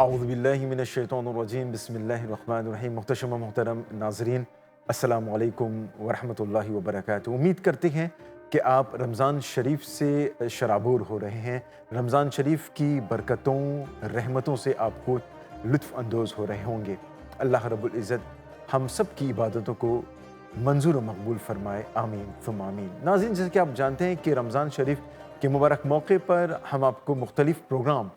اعوذ باللہ من الشیطان الرجیم، بسم اللہ الرحمن الرحیم۔ محتشم و محترم ناظرین، السلام علیکم ورحمۃ اللہ وبرکاتہ۔ امید کرتے ہیں کہ آپ رمضان شریف سے شرابور ہو رہے ہیں، رمضان شریف کی برکتوں رحمتوں سے آپ کو لطف اندوز ہو رہے ہوں گے۔ اللہ رب العزت ہم سب کی عبادتوں کو منظور و مقبول فرمائے، آمین ثم آمین۔ ناظرین، جیسے کہ آپ جانتے ہیں کہ رمضان شریف کے مبارک موقع پر ہم آپ کو مختلف پروگرام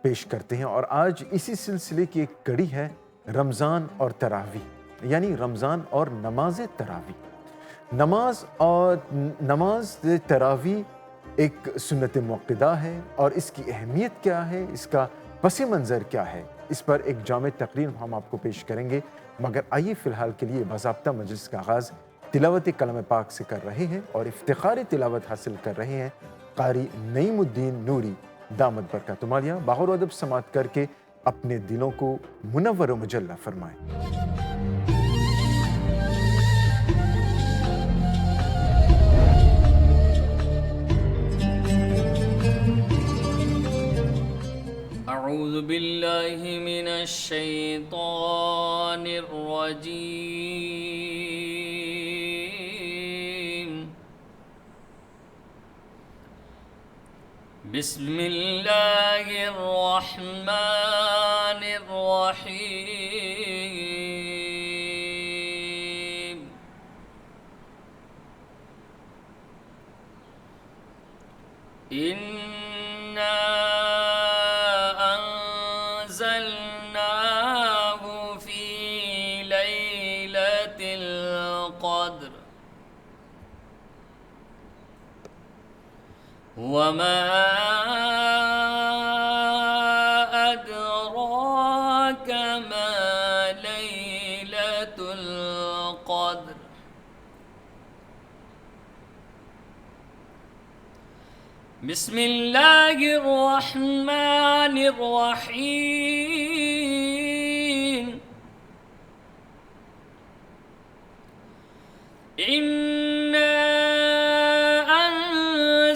پیش کرتے ہیں، اور آج اسی سلسلے کی ایک کڑی ہے رمضان اور تراویح، یعنی رمضان اور نماز تراویح۔ نماز تراویح ایک سنت موقدہ ہے، اور اس کی اہمیت کیا ہے، اس کا پس منظر کیا ہے، اس پر ایک جامع تقریر ہم آپ کو پیش کریں گے۔ مگر آئیے فی الحال کے لیے باضابطہ مجلس کا آغاز تلاوت کلام پاک سے کر رہے ہیں، اور افتخار تلاوت حاصل کر رہے ہیں قاری نعیم الدین نوری دامت برکاتہ عالیہ۔ باغور و ادب سماعت کر کے اپنے دلوں کو منور و مجلہ فرمائیں۔ اعوذ باللہ من الشیطان الرجیم، بسم اللہ الرحمن الرحیم۔ اِنَّا أنزلناه في ليلة القدر وما أدراك ما ليلة القدر بسم اللہ الرحمن الرحیم۔ اِنَّا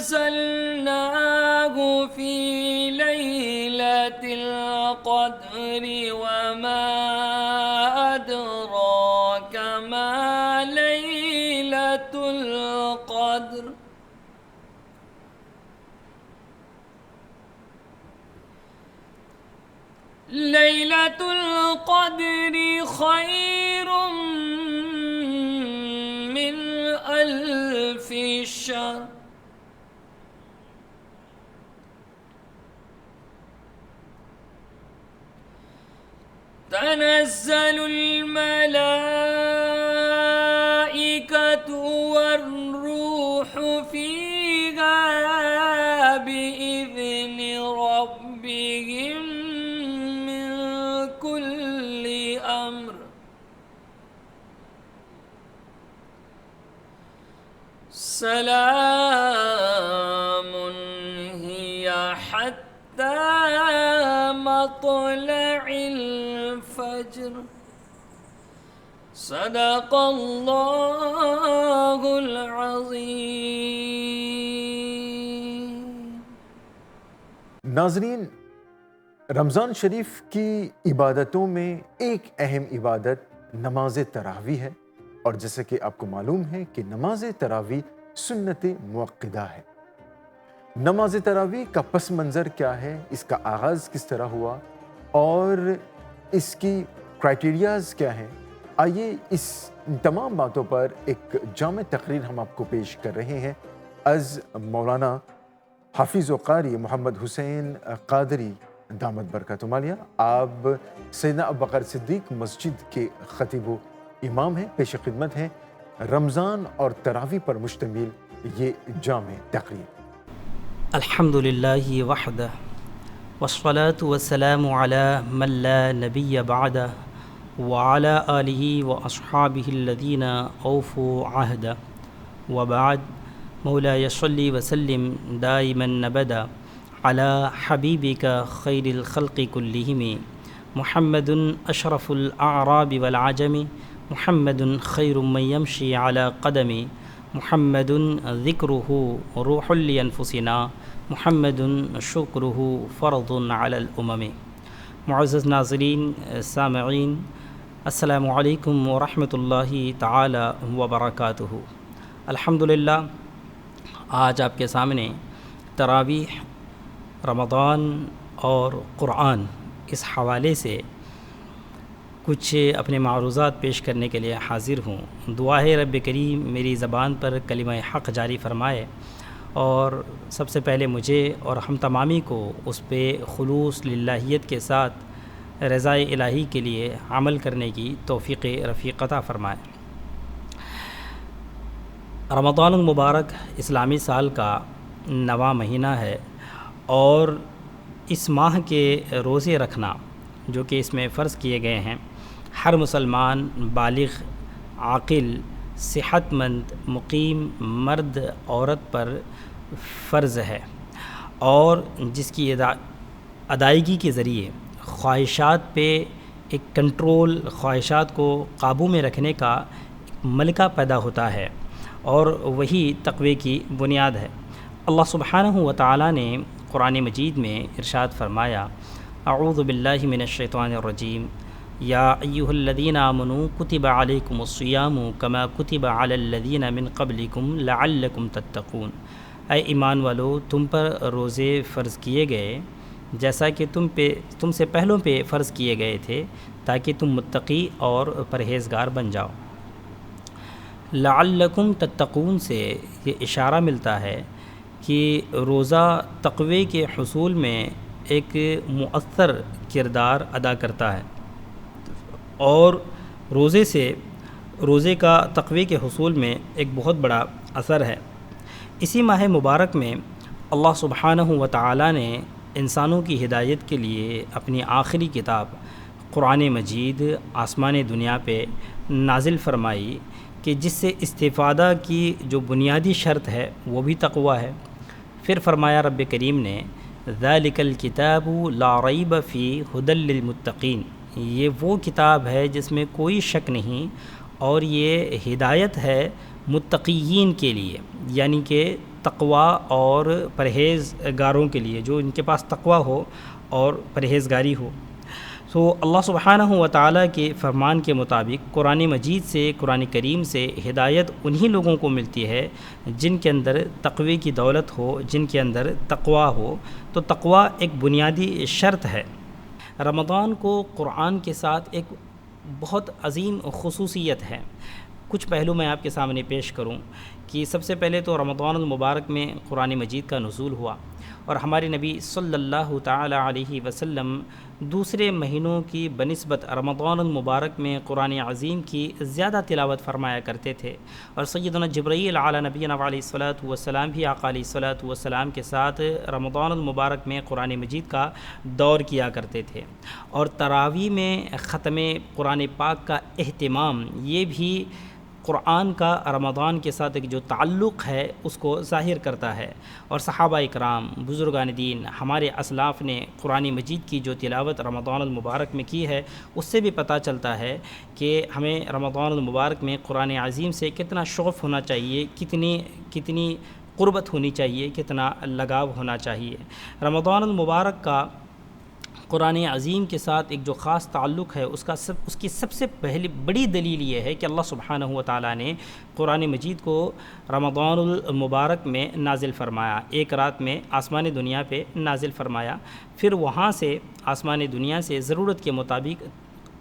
أنزلناه في ليلة القدر وما أدراك ما ليلة القدر ليلة القدر خير من ألف شهر تنزل الملائكة والروح فيها بإذن ربهم من كل أمر سلام هي حتى مطلع الفجر صدق اللہ العظیم۔ ناظرین، رمضان شریف کی عبادتوں میں ایک اہم عبادت نماز تراویح ہے، اور جیسے کہ آپ کو معلوم ہے کہ نماز تراویح سنت موقدہ ہے۔ نماز تراویح کا پس منظر کیا ہے، اس کا آغاز کس طرح ہوا، اور اس کی کرائٹیریاز کیا ہیں، آئیے اس تمام باتوں پر ایک جامع تقریر ہم آپ کو پیش کر رہے ہیں از مولانا حافظ و قاری محمد حسین قادری دامت برکاتہ عالیہ۔ آپ سیدنا ابوبکر صدیق مسجد کے خطیب و امام ہیں، پیش خدمت ہیں رمضان اور تراویح پر مشتمل یہ جامع تقریر۔ الحمد للہ وحدہ والصلاة والسلام علی من لا نبی بعدہ وعلی آلہ واصحابہ الذین اوفوا عہدہ وبعد۔ مولاي صل وسلم دائما ابدا على حبيبك خير الخلق كلهم محمد اشرف الاعراب والعجم محمد خير من يمشي على قدم محمد ذكره روح لأنفسنا محمد شكره فرض على الأمم۔ معزز ناظرین سامعین، السلام علیکم ورحمۃ اللہ تعالی وبرکاتہ۔ الحمدللہ، آج آپ کے سامنے تراویح، رمضان اور قرآن اس حوالے سے کچھ اپنے معروضات پیش کرنے کے لیے حاضر ہوں۔ دعا ہے رب کریم میری زبان پر کلمہ حق جاری فرمائے اور سب سے پہلے مجھے اور ہم تمامی کو اس پہ خلوص للہیت کے ساتھ رضائے الہی کے لیے عمل کرنے کی توفیق رفیق عطا فرمائے۔ رمضان المبارک اسلامی سال کا 9واں مہینہ ہے اور اس ماہ کے روزے رکھنا جو کہ اس میں فرض کیے گئے ہیں، ہر مسلمان بالغ، عاقل، صحت مند، مقیم مرد عورت پر فرض ہے، اور جس کی ادائیگی کے ذریعے خواہشات پہ ایک کنٹرول، خواہشات کو قابو میں رکھنے کا ملکہ پیدا ہوتا ہے، اور وہی تقوی کی بنیاد ہے۔ اللہ سبحانہ و تعالیٰ نے قرآن مجید میں ارشاد فرمایا، اعوذ باللہ من الشیطان الرجیم، یا ایہا الذین آمنوا کتب علیکم الصیام کما کتب علی الذین من قبلکم لعلکم تتقون۔ اے ایمان والو، تم پر روزے فرض کیے گئے جیسا کہ تم سے پہلوں پہ فرض کیے گئے تھے تاکہ تم متقی اور پرہیزگار بن جاؤ۔ لعلکم تتقون سے یہ اشارہ ملتا ہے کہ روزہ تقوی کے حصول میں ایک مؤثر کردار ادا کرتا ہے، اور روزے کا تقوی کے حصول میں ایک بہت بڑا اثر ہے۔ اسی ماہ مبارک میں اللہ سبحانہ و تعالیٰ نے انسانوں کی ہدایت کے لیے اپنی آخری کتاب قرآن مجید آسمان دنیا پہ نازل فرمائی، کہ جس سے استفادہ کی جو بنیادی شرط ہے وہ بھی تقوی ہے۔ پھر فرمایا رب کریم نے، ذالک الکتاب لا ریب فیہ ھدی للمتقین، یہ وہ کتاب ہے جس میں کوئی شک نہیں، اور یہ ہدایت ہے متقیین کے لیے، یعنی کہ تقوی اور پرہیزگاروں کے لیے، جو ان کے پاس تقوی ہو اور پرہیزگاری ہو۔ تو اللہ سبحانہ و تعالیٰ کے فرمان کے مطابق قرآن مجید سے، قرآن کریم سے ہدایت انہی لوگوں کو ملتی ہے جن کے اندر تقوی کی دولت ہو، جن کے اندر تقوی ہو۔ تو تقوی ایک بنیادی شرط ہے۔ رمضان کو قرآن کے ساتھ ایک بہت عظیم خصوصیت ہے۔ کچھ پہلو میں آپ کے سامنے پیش کروں کہ سب سے پہلے تو رمضان المبارک میں قرآن مجید کا نزول ہوا، اور ہمارے نبی صلی اللہ تعالی علیہ وسلم دوسرے مہینوں کی بنسبت رمضان المبارک میں قرآن عظیم کی زیادہ تلاوت فرمایا کرتے تھے، اور سیدنا جبرائیل علی نبینا علیہ الصلاۃ والسلام بھی آقا علیہ الصلاۃ والسلام کے ساتھ رمضان المبارک میں قرآن مجید کا دور کیا کرتے تھے، اور تراویح میں ختم قرآن پاک کا اہتمام یہ بھی قرآن کا رمضان کے ساتھ ایک جو تعلق ہے اس کو ظاہر کرتا ہے۔ اور صحابہ اکرام، بزرگان دین، ہمارے اسلاف نے قرآن مجید کی جو تلاوت رمضان المبارک میں کی ہے، اس سے بھی پتہ چلتا ہے کہ ہمیں رمضان المبارک میں قرآن عظیم سے کتنا شغف ہونا چاہیے، کتنی قربت ہونی چاہیے، کتنا لگاؤ ہونا چاہیے۔ رمضان المبارک کا قرآن عظیم کے ساتھ ایک جو خاص تعلق ہے، اس کی سب سے پہلی بڑی دلیل یہ ہے کہ اللہ سبحانہ و تعالیٰ نے قرآن مجید کو رمضان المبارک میں نازل فرمایا، ایک رات میں آسمان دنیا پہ نازل فرمایا، پھر وہاں سے آسمان دنیا سے ضرورت کے مطابق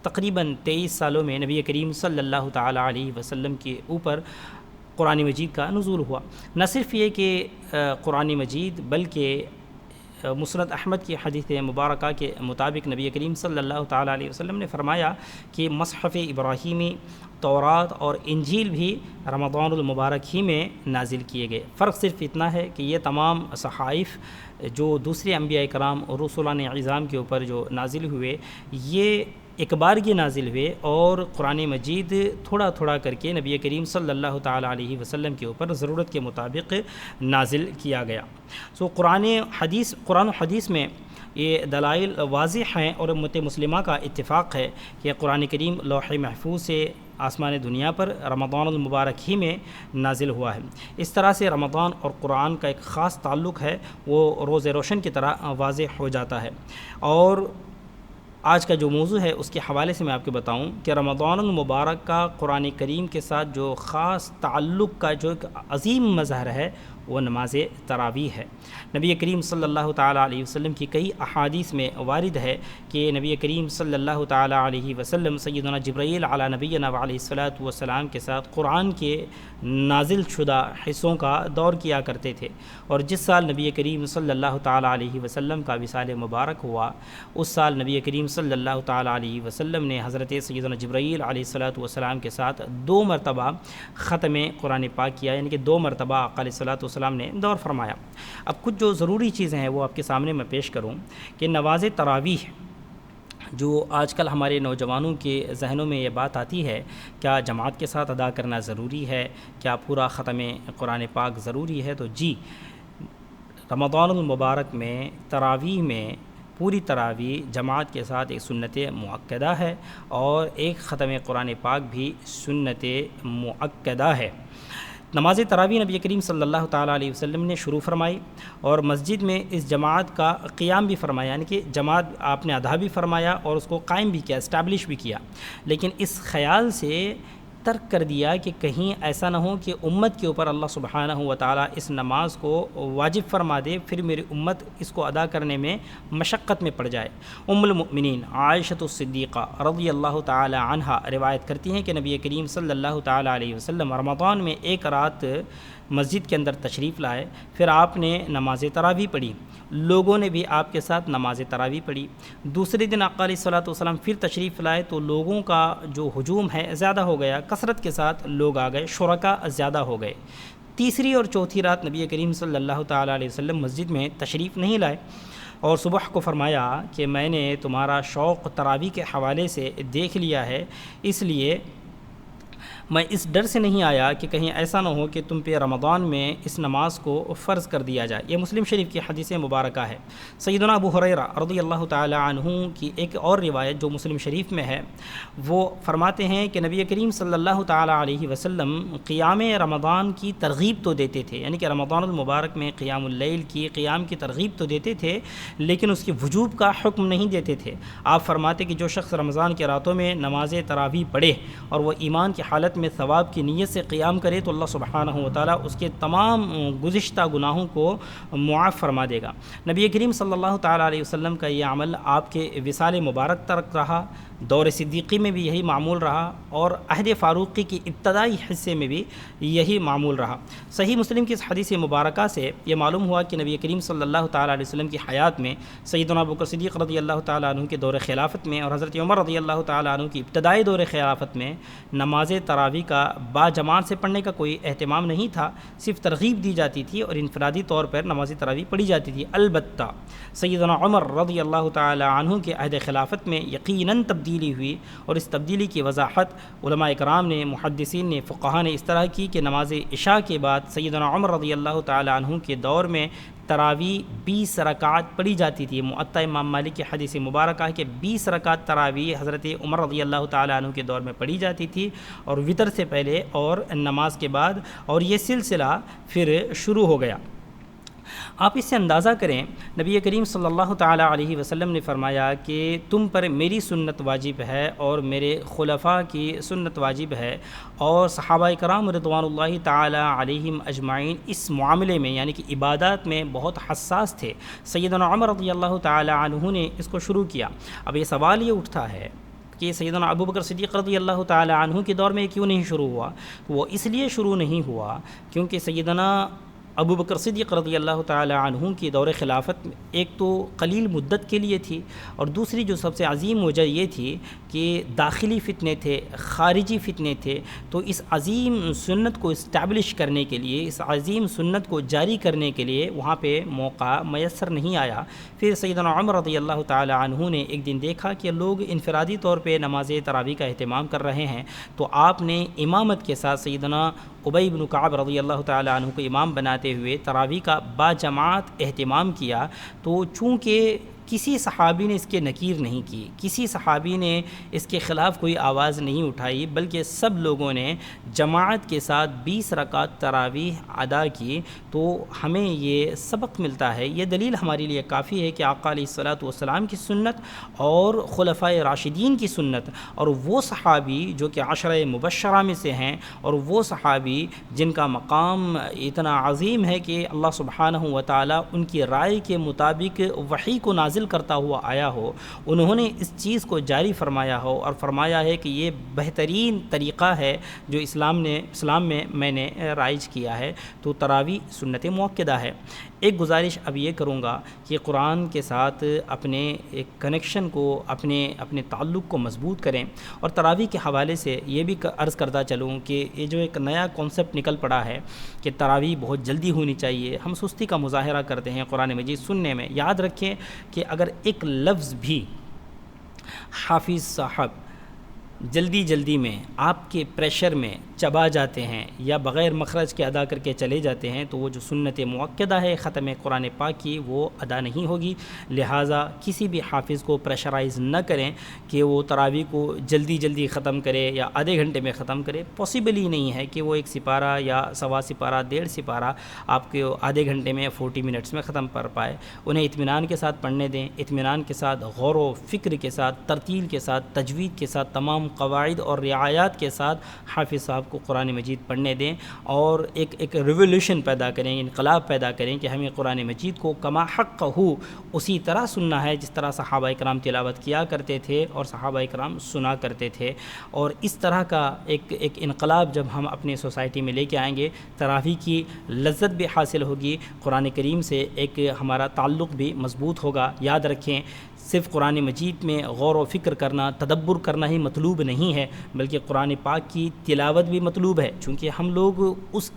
تقریباً 23 سالوں میں نبی کریم صلی اللہ تعالیٰ علیہ وسلم کے اوپر قرآن مجید کا نزول ہوا۔ نہ صرف یہ کہ قرآن مجید، بلکہ مسند احمد کی حدیث مبارکہ کے مطابق نبی کریم صلی اللہ تعالیٰ علیہ وسلم نے فرمایا کہ مصحف ابراہیمی، تورات اور انجیل بھی رمضان المبارک ہی میں نازل کیے گئے۔ فرق صرف اتنا ہے کہ یہ تمام صحائف جو دوسرے انبیاء کرام اور رسولان اعظام کے اوپر جو نازل ہوئے، یہ ایک بار یہ نازل ہوئے، اور قرآن مجید تھوڑا تھوڑا کر کے نبی کریم صلی اللہ تعالیٰ علیہ وسلم کے اوپر ضرورت کے مطابق نازل کیا گیا۔ قرآن و حدیث میں یہ دلائل واضح ہیں، اور امت مسلمہ کا اتفاق ہے کہ قرآن کریم لوح محفوظ سے آسمان دنیا پر رمضان المبارک ہی میں نازل ہوا ہے۔ اس طرح سے رمضان اور قرآن کا ایک خاص تعلق ہے، وہ روز روشن کی طرح واضح ہو جاتا ہے۔ اور آج کا جو موضوع ہے اس کے حوالے سے میں آپ کو بتاؤں کہ رمضان المبارک کا قرآن کریم کے ساتھ جو خاص تعلق کا جو ایک عظیم مظہر ہے وہ نماز تراویح ہے۔ نبی کریم صلی اللہ تعالیٰ علیہ وسلم کی کئی احادیث میں وارد ہے کہ نبی کریم صلی اللہ تعالیٰ علیہ وسلم سیدنا جبرائیل علی نبینا علیہ الصلاۃ والسلام کے ساتھ قرآن کے نازل شدہ حصوں کا دور کیا کرتے تھے، اور جس سال نبی کریم صلی اللہ تعالیٰ علیہ وسلم کا وصال مبارک ہوا اس سال نبی کریم صلی اللہ تعالیٰ علیہ وسلم نے حضرت سیدنا جبرائیل علیہ الصلاۃ والسلام کے ساتھ 2 مرتبہ ختم قرآن پاک کیا، یعنی کہ 2 مرتبہ آقا علیہ الصلاۃ والسلام نے دور فرمایا۔ اب کچھ جو ضروری چیزیں ہیں وہ آپ کے سامنے میں پیش کروں کہ نماز تراویح جو آج کل ہمارے نوجوانوں کے ذہنوں میں یہ بات آتی ہے، کیا جماعت کے ساتھ ادا کرنا ضروری ہے، کیا پورا ختم قرآن پاک ضروری ہے؟ تو جی، رمضان المبارک میں تراویح میں پوری تراویح جماعت کے ساتھ ایک سنت مؤکدہ ہے، اور ایک ختم قرآن پاک بھی سنت مؤکدہ ہے۔ نماز تراویح نبی کریم صلی اللہ تعالیٰ علیہ وسلم نے شروع فرمائی، اور مسجد میں اس جماعت کا قیام بھی فرمایا، یعنی کہ جماعت آپ نے ادا بھی فرمایا اور اس کو قائم بھی کیا، اسٹیبلش بھی کیا، لیکن اس خیال سے ترک کر دیا کہ کہیں ایسا نہ ہو کہ امت کے اوپر اللہ سبحانہ و تعالیٰ اس نماز کو واجب فرما دے، پھر میری امت اس کو ادا کرنے میں مشقت میں پڑ جائے۔ ام المؤمنین عائشہ الصدیقہ رضی اللہ تعالی عنہا روایت کرتی ہیں کہ نبی کریم صلی اللہ تعالیٰ علیہ وسلم رمضان میں ایک رات مسجد کے اندر تشریف لائے، پھر آپ نے نماز تراویح پڑھی، لوگوں نے بھی آپ کے ساتھ نماز تراویح پڑھی۔ دوسرے دن آقا علیہ الصلاۃ والسلام پھر تشریف لائے تو لوگوں کا جو ہجوم ہے زیادہ ہو گیا، کثرت کے ساتھ لوگ آ گئے، شرکاء زیادہ ہو گئے۔ تیسری اور چوتھی رات نبی کریم صلی اللہ تعالیٰ علیہ وسلم مسجد میں تشریف نہیں لائے، اور صبح کو فرمایا کہ میں نے تمہارا شوق تراویح کے حوالے سے دیکھ لیا ہے، اس لیے میں اس ڈر سے نہیں آیا کہ کہیں ایسا نہ ہو کہ تم پہ رمضان میں اس نماز کو فرض کر دیا جائے۔ یہ مسلم شریف کی حدیث مبارکہ ہے۔ سیدنا ابو ہریرہ رضی اللہ تعالی عنہ کی ایک اور روایت جو مسلم شریف میں ہے، وہ فرماتے ہیں کہ نبی کریم صلی اللہ تعالی علیہ وسلم قیام رمضان کی ترغیب تو دیتے تھے، یعنی کہ رمضان المبارک میں قیام اللیل کی قیام کی ترغیب تو دیتے تھے، لیکن اس کی وجوب کا حکم نہیں دیتے تھے۔ آپ فرماتے کہ جو شخص رمضان کے راتوں میں نماز تراویح پڑھے اور وہ ایمان کی حالت میں ثواب کی نیت سے قیام کرے تو اللہ سبحانہ و تعالیٰ اس کے تمام گزشتہ گناہوں کو معاف فرما دے گا۔ نبی کریم صلی اللہ تعالیٰ علیہ وسلم کا یہ عمل آپ کے وصال مبارک تک رہا، دور صدیقی میں بھی یہی معمول رہا، اور عہد فاروقی کی ابتدائی حصے میں بھی یہی معمول رہا۔ صحیح مسلم کی اس حدیث مبارکہ سے یہ معلوم ہوا کہ نبی کریم صلی اللہ تعالیٰ علیہ وسلم کی حیات میں سیدنا ابوبکر صدیق رضی اللہ تعالیٰ عنہ کے دور خلافت میں اور حضرت عمر رضی اللہ تعالیٰ عنہ کی ابتدائی دور خلافت میں نماز تراویح کا با جماعت سے پڑھنے کا کوئی اہتمام نہیں تھا، صرف ترغیب دی جاتی تھی اور انفرادی طور پر نماز تراویح پڑھی جاتی تھی۔ البتہ سیدنا عمر رضی اللہ تعالیٰ عنہ کے عہد خلافت میں یقیناً تبدیلی ہوئی، اور اس تبدیلی کی وضاحت علماء اکرام نے، محدثین نے، فقہاء نے اس طرح کی کہ نماز عشاء کے بعد سیدنا عمر رضی اللہ تعالیٰ عنہ کے دور میں تراویح 20 رکعت پڑھی جاتی تھی۔ موطا امام مالک کی حدیث مبارکہ ہے کہ 20 رکعت تراویح حضرت عمر رضی اللہ تعالیٰ عنہ کے دور میں پڑھی جاتی تھی، اور وطر سے پہلے اور نماز کے بعد، اور یہ سلسلہ پھر شروع ہو گیا۔ آپ اس سے اندازہ کریں، نبی کریم صلی اللہ تعالیٰ علیہ وسلم نے فرمایا کہ تم پر میری سنت واجب ہے اور میرے خلفاء کی سنت واجب ہے، اور صحابہ کرام رضوان اللہ تعالیٰ علیہم اجمعین اس معاملے میں یعنی کہ عبادات میں بہت حساس تھے۔ سیدنا عمر رضی اللہ تعالیٰ عنہ نے اس کو شروع کیا۔ اب یہ سوال یہ اٹھتا ہے کہ سیدنا ابوبکر صدیق رضی اللہ تعالیٰ عنہ کے دور میں کیوں نہیں شروع ہوا؟ وہ اس لیے شروع نہیں ہوا کیونکہ سیدنا ابوبکر صدیق رضی اللہ تعالی عنہ کی دور خلافت ایک تو قلیل مدت کے لیے تھی، اور دوسری جو سب سے عظیم وجہ یہ تھی کہ داخلی فتنے تھے، خارجی فتنے تھے، تو اس عظیم سنت کو اسٹیبلش کرنے کے لیے، اس عظیم سنت کو جاری کرنے کے لیے وہاں پہ موقع میسر نہیں آیا۔ پھر سیدنا عمر رضی اللہ تعالی عنہ نے ایک دن دیکھا کہ لوگ انفرادی طور پہ نماز تراویح کا اہتمام کر رہے ہیں، تو آپ نے امامت کے ساتھ سیدنا ابی بن کعب رضی اللہ تعالی عنہ کو امام بناتے ہوئے تراویح کا با جماعت اہتمام کیا۔ تو چونکہ کسی صحابی نے اس کے نکیر نہیں کی، کسی صحابی نے اس کے خلاف کوئی آواز نہیں اٹھائی، بلکہ سب لوگوں نے جماعت کے ساتھ 20 رکعت تراویح ادا کی۔ تو ہمیں یہ سبق ملتا ہے، یہ دلیل ہمارے لیے کافی ہے کہ آقا علیہ الصلوۃ والسلام کی سنت اور خلفائے راشدین کی سنت، اور وہ صحابی جو کہ عشرہ مبشرہ میں سے ہیں، اور وہ صحابی جن کا مقام اتنا عظیم ہے کہ اللہ سبحانہ و تعالیٰ ان کی رائے کے مطابق وحی کو نازل کرتا ہوا آیا ہو، انہوں نے اس چیز کو جاری فرمایا ہو اور فرمایا ہے کہ یہ بہترین طریقہ ہے جو اسلام میں میں نے رائج کیا ہے، تو تراویح سنت مؤکدہ ہے۔ ایک گزارش اب یہ کروں گا کہ قرآن کے ساتھ اپنے ایک کنیکشن کو، اپنے تعلق کو مضبوط کریں، اور تراویح کے حوالے سے یہ بھی عرض کرتا چلوں کہ یہ جو ایک نیا کانسیپٹ نکل پڑا ہے کہ تراویح بہت جلدی ہونی چاہیے، ہم سستی کا مظاہرہ کرتے ہیں قرآن مجید سننے میں۔ یاد رکھیں کہ اگر ایک لفظ بھی حافظ صاحب جلدی میں آپ کے پریشر میں چبا جاتے ہیں یا بغیر مخرج کے ادا کر کے چلے جاتے ہیں، تو وہ جو سنت مؤکدہ ہے ختم قرآن پاک کی، وہ ادا نہیں ہوگی۔ لہٰذا کسی بھی حافظ کو پریشرائز نہ کریں کہ وہ تراویح کو جلدی ختم کرے یا آدھے گھنٹے میں ختم کرے۔ پاسبل ہی نہیں ہے کہ وہ ایک سپارہ یا سوا سپارہ، 1.5 سپارہ آپ کے آدھے گھنٹے میں 40 منٹس میں ختم کر پائے۔ انہیں اطمینان کے ساتھ پڑھنے دیں، اطمینان کے ساتھ، غور و فکر کے ساتھ، ترتیل کے ساتھ، تجوید کے ساتھ، تمام قواعد اور رعایات کے ساتھ حافظ صاحب کو قرآن مجید پڑھنے دیں، اور ایک ریولیوشن پیدا کریں، انقلاب پیدا کریں کہ ہمیں قرآن مجید کو کما حق ہو اسی طرح سننا ہے جس طرح صحابہ کرام تلاوت کیا کرتے تھے اور صحابہ کرام سنا کرتے تھے۔ اور اس طرح کا ایک انقلاب جب ہم اپنی سوسائٹی میں لے کے آئیں گے، تراویح کی لذت بھی حاصل ہوگی، قرآن کریم سے ایک ہمارا تعلق بھی مضبوط ہوگا۔ یاد رکھیں، صرف قرآن مجید میں غور و فکر کرنا، تدبر کرنا ہی مطلوب نہیں ہے، بلکہ قرآن پاک کی تلاوت بھی مطلوب ہے، چونکہ ہم لوگ اس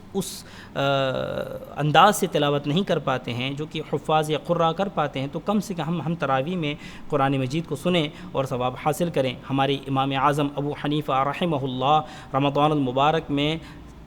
انداز سے تلاوت نہیں کر پاتے ہیں جو کہ حفاظ یا قراء کر پاتے ہیں، تو کم سے کم ہم تراویح میں قرآن مجید کو سنیں اور ثواب حاصل کریں۔ ہمارے امام اعظم ابو حنیفہ رحمہ اللہ رمضان المبارک میں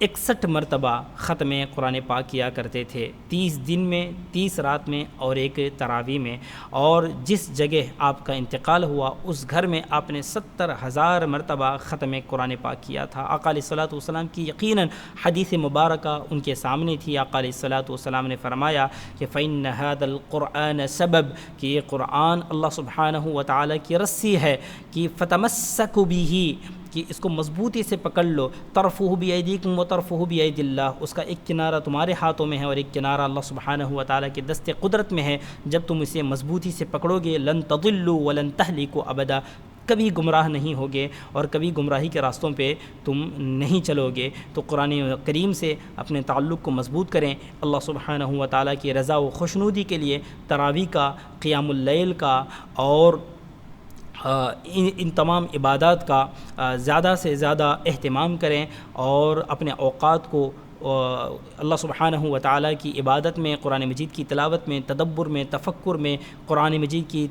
61 مرتبہ ختم قرآن پاک کیا کرتے تھے، 30 دن میں، 30 رات میں اور ایک تراویح میں۔ اور جس جگہ آپ کا انتقال ہوا اس گھر میں آپ نے 70,000 مرتبہ ختم قرآن پاک کیا تھا۔ آقا علیہ الصلوۃ والسلام کی یقیناً حدیث مبارکہ ان کے سامنے تھی۔ آقا علیہ الصلوۃ والسلام نے فرمایا کہ فَإِنَّ هَذَا الْقُرْآنَ سَبَب، کہ یہ قرآن اللہ سبحانہ و تعالیٰ کی رسی ہے، کہ فَتَمَسَّكُوا بِهِ، کہ اس کو مضبوطی سے پکڑ لو، طرفہ بِأَيْدِيكُمْ وطرفہ بِيَدِ اللَّهِ، اس کا ایک کنارہ تمہارے ہاتھوں میں ہے اور ایک کنارہ اللہ سبحانہ و تعالیٰ کے دست قدرت میں ہے۔ جب تم اسے مضبوطی سے پکڑو گے، لن تضلوا ولن تہلكوا ابدا، کبھی گمراہ نہیں ہوگے اور کبھی گمراہی کے راستوں پہ تم نہیں چلو گے۔ تو قرآن کریم سے اپنے تعلق کو مضبوط کریں، اللہ سبحانہ و تعالیٰ کی رضا و خوشنودی کے لیے تراویح کا، قیام اللیل کا اور ان تمام عبادات کا زیادہ سے زیادہ اہتمام کریں، اور اپنے اوقات کو اللہ سبحانہ و تعالیٰ کی عبادت میں، قرآن مجید کی تلاوت میں، تدبر میں، تفکر میں، قرآن مجید کی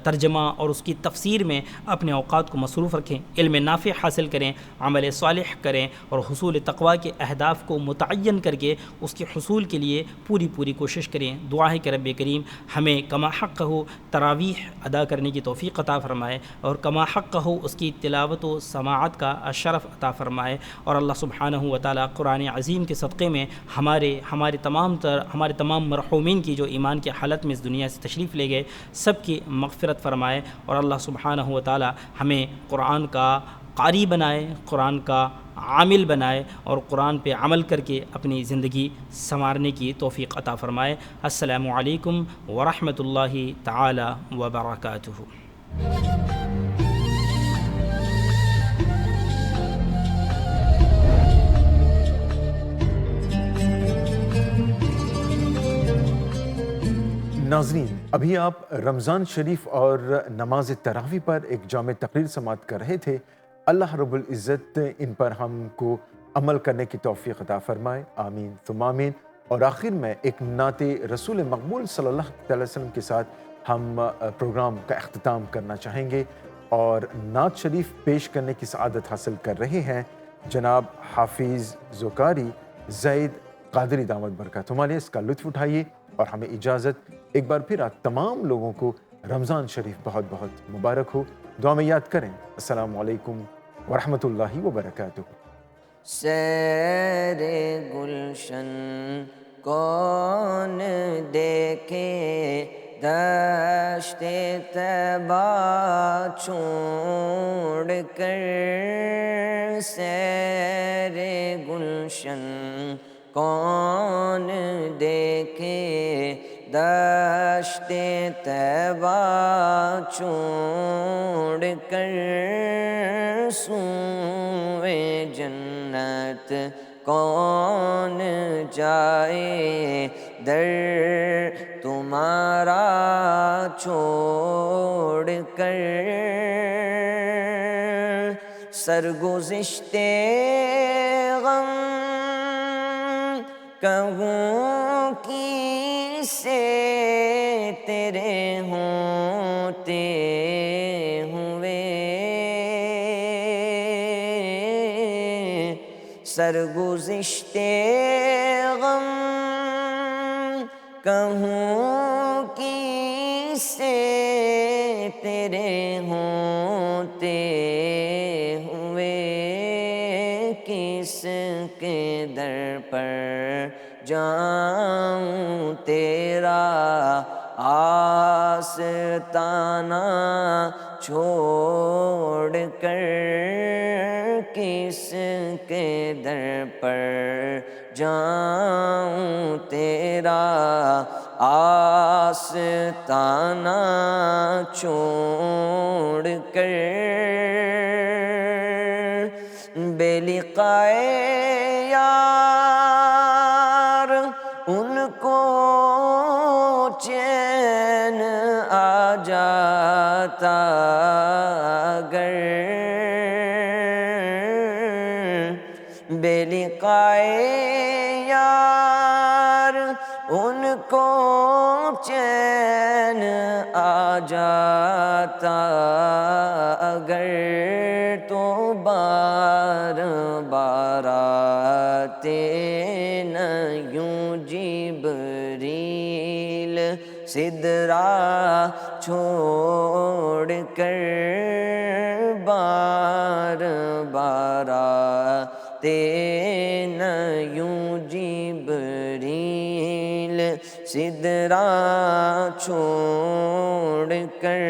ترجمہ اور اس کی تفسیر میں اپنے اوقات کو مصروف رکھیں، علم نافع حاصل کریں، عمل صالح کریں، اور حصول تقویٰ کے اہداف کو متعین کر کے اس کے حصول کے لیے پوری کوشش کریں۔ دعا ہے کہ رب کریم ہمیں کما حق ہو تراویح ادا کرنے کی توفیق عطا فرمائے، اور کما حق ہو اس کی تلاوت و سماعت کا شرف عطا فرمائے، اور اللہ سبحانہ و تعالیٰ قرآن عظیم کے صدقے میں ہمارے تمام مرحومین کی جو ایمان کی حالت میں اس دنیا سے تشریف لے گئے سب کی مغفرت فرمائے، اور اللہ سبحانہ و تعالی ہمیں قرآن کا قاری بنائے، قرآن کا عامل بنائے، اور قرآن پہ عمل کر کے اپنی زندگی سنوارنے کی توفیق عطا فرمائے۔ السلام علیکم ورحمۃ اللہ تعالی وبرکاتہ۔ ناظرین، ابھی آپ رمضان شریف اور نماز تراویح پر ایک جامع تقریر سماعت کر رہے تھے۔ اللہ رب العزت ان پر ہم کو عمل کرنے کی توفیق عطا فرمائے، آمین ثم آمین۔ اور آخر میں ایک نعت رسول مقبول صلی اللہ علیہ وسلم کے ساتھ ہم پروگرام کا اختتام کرنا چاہیں گے، اور نعت شریف پیش کرنے کی سعادت حاصل کر رہے ہیں جناب حافظ زوکاری زید قادری دامت برکاتہم علیہ۔ اس کا لطف اٹھائیے اور ہمیں اجازت۔ ایک بار پھر آپ تمام لوگوں کو رمضان شریف بہت بہت مبارک ہو. دعا میں یاد کریں. السلام علیکم ورحمۃ اللہ وبرکاتہ. سیر گلشن کون دیکھے دشت طیبہ چھوڑ کر. سیر گلشن کون دیکھے دشت طیبہ چھوڑ کر. سوئے جنت کون جائے در تمہارا چھوڑ کر. سرگزشتے غم کہوں کی سے تیرے ہوتے ہوئے. سرگزشتے غم کہوں کی سے تیرے ہوتے ہوئے. کس کے در پر جاؤں تیرا آستانہ چھوڑ کر. کس کے در پر جاؤں تیرا آستانہ چھوڑ کر. بے لقائے یار ان کو چین آ جاتا اگر. بے لقائے یار ان کو چین آ جاتا اگر. تو بار بار آتے نہ یوں جبریل سدرا چھوڑ کر. بار بار آتے نہ یوں جبریل سدرا چھوڑ کر.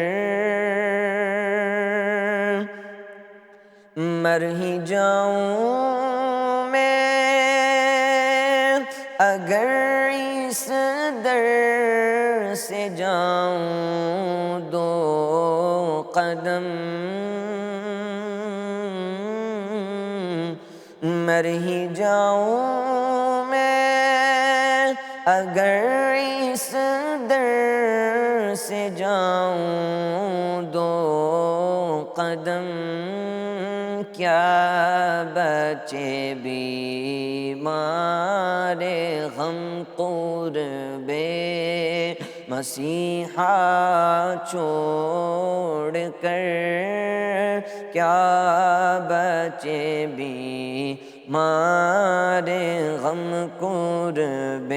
مر ہی جاؤں میں اگر اس در سے جاؤں دو قدم. مر ہی جاؤں میں اگر اس در سے جاؤں دو قدم. کیا بچے بیمار غم قرب مسیحا چھوڑ کر. کیا بچے بیمار غم قرب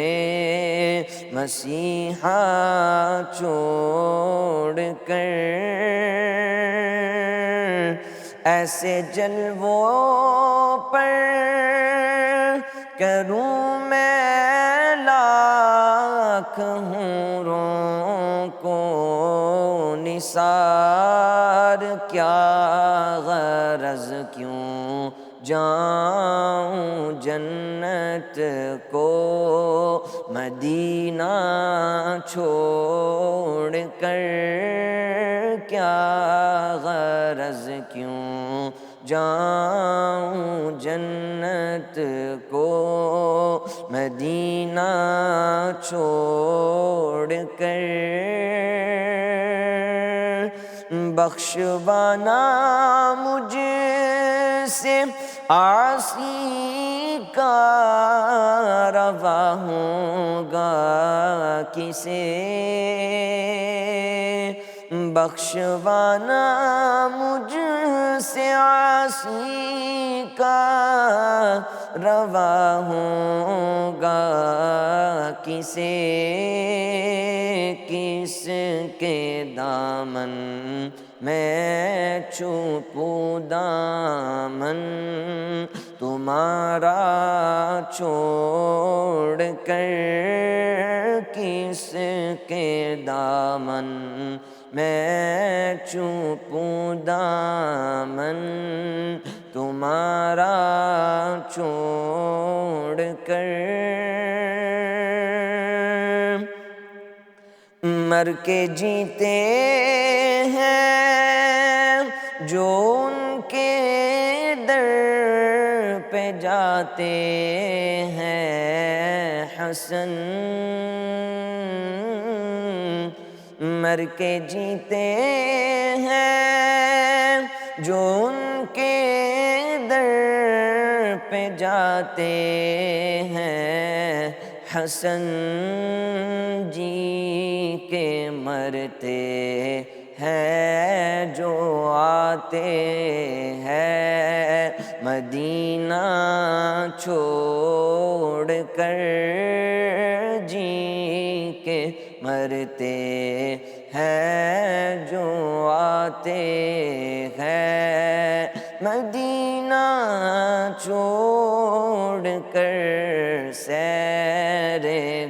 مسیحا چھوڑ کر. ایسے جلووں پر کروں میں لاکھ حوروں کو نثار. کیا غرض کیوں جاؤں جنت کو مدینہ چھوڑ کر. کیا غرض کیوں جاؤں جنت کو مدینہ چھوڑ کر. بخشوانا مجھ سے عاصی کا روا ہوگا کسے. بخشوانا مجھ سے عاصی کا روا ہوگا کسے. کس کے دامن میں چھپوں دامن تمہارا چھوڑ کر کس کے دامن میں چھپوں دامن تمہارا چھوڑ کر مر کے جیتے ہیں جو ان کے در پہ جاتے ہیں حسن مر کے جیتے ہیں جو ان کے در پہ جاتے ہیں حسن جی کے مرتے ہیں جو آتے ہیں مدینہ چھوڑ کر جی کے مرتے ہیں جو آتے ہیں مدینہ چھوڑ کر سیر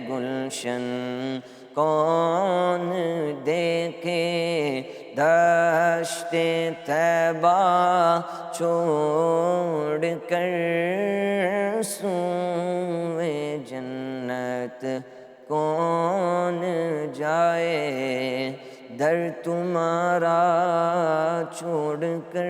گلشن کون دیکھے دشت طیبہ چھوڑ کر سوئے جنت کون جائے در تمہارا چھوڑ کر